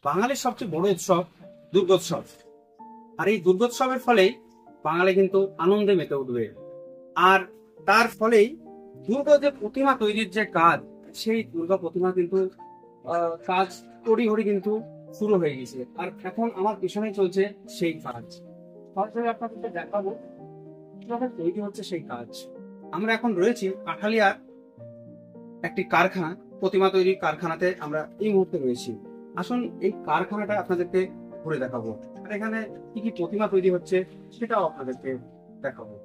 বাঙালির সবচেয়ে বড় উৎসব দুর্গোৎসব। আর এই দুর্গোৎসবের ফলেই বাঙালি কিন্তু আনন্দে মেতে উঠবে। আর তার ফলেই দুর্গা যে প্রতিমা তৈরির যে কাজ, সেই দুর্গা প্রতিমা কিন্তু কাজ তড়িঘড়ি কিন্তু শুরু হয়ে গেছে। আর এখন আমার পিছনে চলছে সেই কাজ। সরাসরি আপনাদেরকে দেখাবো কিভাবে তৈরি হচ্ছে সেই কাজ। আমরা এখন রয়েছি কাঠালিয়ার একটি কারখানা, প্রতিমা তৈরির কারখানাতে আমরা এই মুহূর্তে রয়েছি। আসুন এই কারখানাটা আপনাদেরকে ঘুরে দেখাবো, আর এখানে কি কি প্রতিমা তৈরি হচ্ছে সেটাও আপনাদেরকে দেখাবো।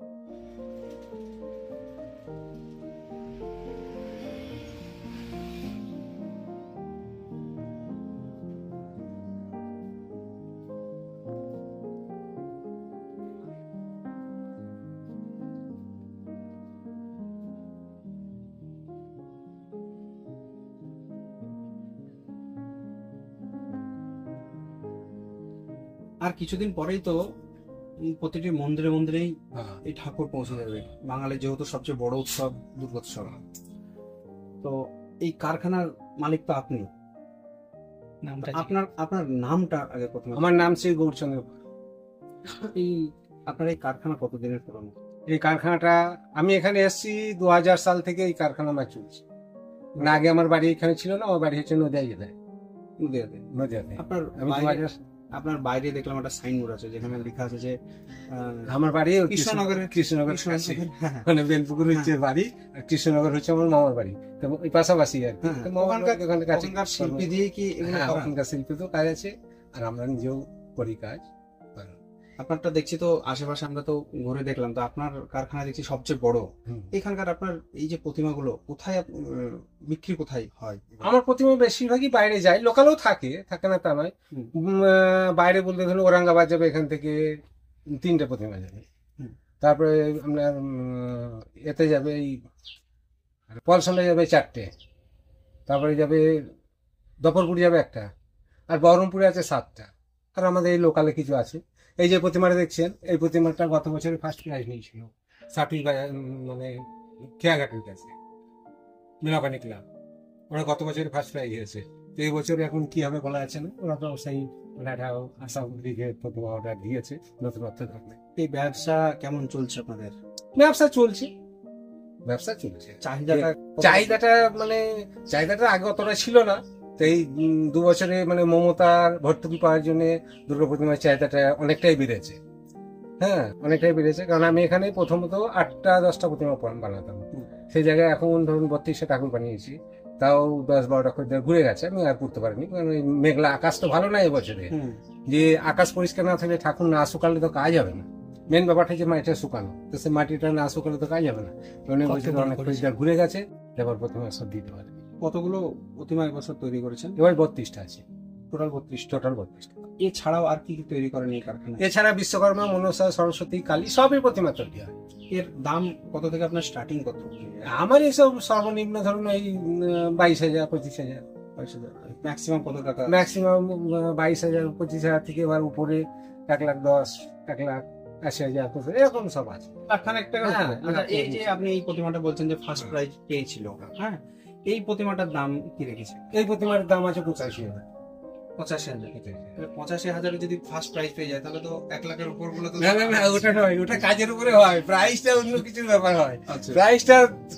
আর কিছুদিন পরেই তো প্রতিটি মন্দিরে মন্দিরেই এই ঠাকুর পৌঁছে যাবে। বাঙালির যেহেতু সবচেয়ে বড় উৎসব দুর্গোৎসব। তো এই কারখানার মালিক তো আপনি। আপনার আপনার নামটা আগে প্রথমে। আমার নাম শ্রী গৌরচন্দ্র। এই আপনার এই কারখানা কতদিনের পুরনো? এই কারখানাটা আমি এখানে এসেছি 2000 সাল থেকে এই কারখানা আমার চলছে। না, আগে আমার বাড়ি এখানে ছিল না, আমার বাড়ি হচ্ছে নদিয়া জেলায়। নদিয়াতে আপনার আমি আপনার বাইরে দেখলাম একটা সাইনবোর্ড আছে যেখানে লেখা আছে যে আমার বাড়ি কৃষ্ণনগর। মানে বেলপুকুর হচ্ছে বাড়ি, আর কৃষ্ণনগর হচ্ছে আমার মামার বাড়ি। তো ওই পাশাপাশি আর কি। ওখানকার শিল্পী দিয়ে কি ওখানকার শিল্পী তো কাজ আছে, আর আমরা নিজেও করি কাজ। আপনারটা দেখছি তো আশেপাশে আমরা তো ঘুরে দেখলাম, তো আপনার কারখানা দেখছি সবচেয়ে বড়। এখানকার আপনার এই যে প্রতিমাগুলো কোথায় বিক্রি কোথায় হয়? আমার প্রতিমা বেশিরভাগই বাইরে যায়, লোকালও থাকে না তা নয়। বাইরে বলতে ধরুন ঔরঙ্গাবাদ যাবে, এখান থেকে 3টে প্রতিমা যাবে। তারপরে আপনার এতে যাবে, এই পলসনে যাবে 4টে, তারপরে যাবে দপরপুর যাবে 1টা, আর বহরমপুরে আছে 7টা, আর আমাদের এই লোকালে কিছু আছে। এই যে প্রতিমাটা দেখছেন, এই প্রতিমাটা গত বছরে ফার্স্ট প্রাইজ নিয়েছিল সার্টিফিক, মানে খেয়াঘাটের কাছে মিনাপানি ক্লাব। ওরা গত বছরে ফার্স্ট প্রাইজ হয়েছে। তো এই বছর এখন কি হবে বলা যাচ্ছে না। ওরা তো সেই আসাম দিকে প্রতিমা অর্ডার দিয়েছে নতুনত্ব ধরনের। এই ব্যবসা কেমন চলছে আপনাদের? ব্যবসা চলছে। চাহিদাটা মানে চাহিদাটা আগে অতটা ছিল না। তো এই 2 বছরে মানে মমতার ভর্তুকি পাওয়ার জন্য দুর্গা প্রতিমার চাহিদাটা অনেকটাই বেড়েছে। হ্যাঁ, অনেকটাই বেড়েছে। কারণ আমি এখানে প্রথমত 8টা-10টা প্রতিমা বানাতাম, সেই জায়গায় এখন ধরুন 32টা ঠাকুর বানিয়েছি। তাও 10-12টা খরিদ্দার ঘুরে গেছে, আমি আর করতে পারিনি। কারণ মেঘলা আকাশ তো ভালো না এবছরে। যে আকাশ পরিষ্কার না থাকলে ঠাকুর না শুকালে তো কাজ হবে না। মেন ব্যাপারটা হচ্ছে মাটিটা শুকানো, তো সে মাটিটা না শুকালে তো কাজ হবে না। অনেক খরিদ্দার ঘুরে গেছে, এবার প্রতিমা সব দিতে পারে। কতগুলো প্রতিমা এবছর তৈরি করেছেন? এবার 32টা আছে টোটাল 32টা। এছাড়াও আর কি কি তৈরি করেন এই কারখানায়? এছাড়া বিশ্বকর্মা, মনসা, সরস্বতী, কালী সবই প্রতিমা তৈরি হয়। এর দাম কত থেকে আপনার স্টার্টিং কত? আমার এসব সর্বনিম্ন ধরুন এই 22,000, 25,000। ম্যাক্সিমাম কত টাকা? ম্যাক্সিমাম 22,000, 25,000 থেকে এবার উপরে 1,10,000, 1,80,000 এরকম সব আছে। এই যে আপনি এই প্রতিমাটা বলছেন যে ফার্স্ট প্রাইজ পেয়েছিল, হ্যাঁ, এই প্রতিমাটার দাম কি রেখেছে? এই প্রতিমার দাম আছে 85,000। 85,000। 85,000 যদি ফার্স্ট প্রাইজ পেয়ে যায় তাহলে তো 1 লাখের উপর গুলো তো। না, ওটা নয়, ওটা কাজের উপরে হয়। প্রাইসটা অন্য কিছুর ব্যাপার হয়। প্রাইসটা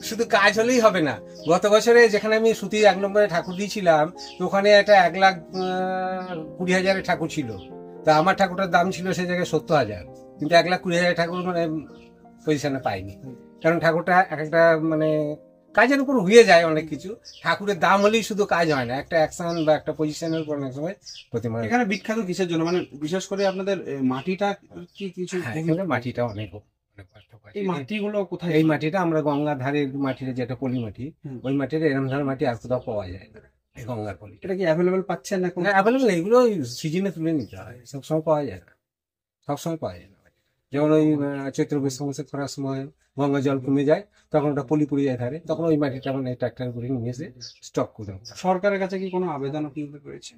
শুধু কাজ হলেই হবে না। গত বছরে যেখানে আমি সুতি 1 নম্বরে ঠাকুর দিয়েছিলাম, ওখানে একটা 1,20,000 ঠাকুর ছিল। তা আমার ঠাকুরটার দাম ছিল সেই জায়গায় 70,000, কিন্তু 1,20,000 ঠাকুর মানে পজিশনে পাইনি। কারণ ঠাকুরটা একটা মানে কাজের উপর হয়ে যায় অনেক কিছু। ঠাকুরের দাম হলেই শুধু কাজ হয় না, একটা অ্যাকশন বা একটা পজিশনের উপর অনেক সময় প্রতিমা। এখানে বিখ্যাত কিসের জন্য, মানে বিশেষ করে আপনাদের মাটিটা কি কিছু? মাটিটা অনেক। এই মাটিগুলো কোথায়? এই মাটিটা আমরা গঙ্গার ধারে মাটির যেটা পলি মাটি, ওই মাটির এরম ধরনের মাটি আর কোথাও পাওয়া যায় না। এই গঙ্গার পলি এটা কি অ্যাভেলেবেল পাচ্ছেন না? অ্যাভেলেবেল, এগুলো সিজনে তুলে নিতে হয়, সবসময় পাওয়া যায় না। সবসময় পাওয়া যায় না। যেমন ওই চৈত্র বৈশাখ মাসে খরার সময় গঙ্গা জল কমে যায়, তখন ওটা পলি পড়ে যায় ধারে, তখন ওই মাটিটা মানে ট্রাক্টর করে নিয়ে এসে স্টক করে। সরকারের কাছে কি কোনো আবেদন আপনাদের করেছে?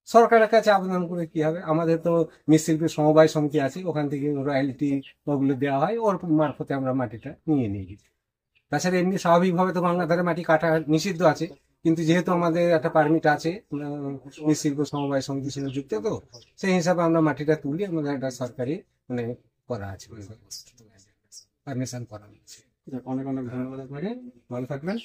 সরকারের কাছে আবেদন করে কি হবে, আমাদের তো মৃৎশিল্পীর সমবায় সমিতি আছে, ওখান থেকে রয়্যালিটি ওগুলো দেওয়া হয়, ওর মারফতে আমরা মাটিটা নিয়ে গেছি। তাছাড়া এমনি স্বাভাবিকভাবে তো গঙ্গার ধারে মাটি কাটা নিষিদ্ধ আছে, কিন্তু যেহেতু আমাদের একটা পারমিট আছে, মৃৎশিল্প সমবায় সমিতির সঙ্গে যুক্ত, তো সেই হিসাবে আমরা মাটিটা তুলি, আমাদের একটা সরকারি মানে করা আছে, পারমিশন করা আছে। অনেক অনেক ধন্যবাদ আপনাকে, ভালো থাকবেন।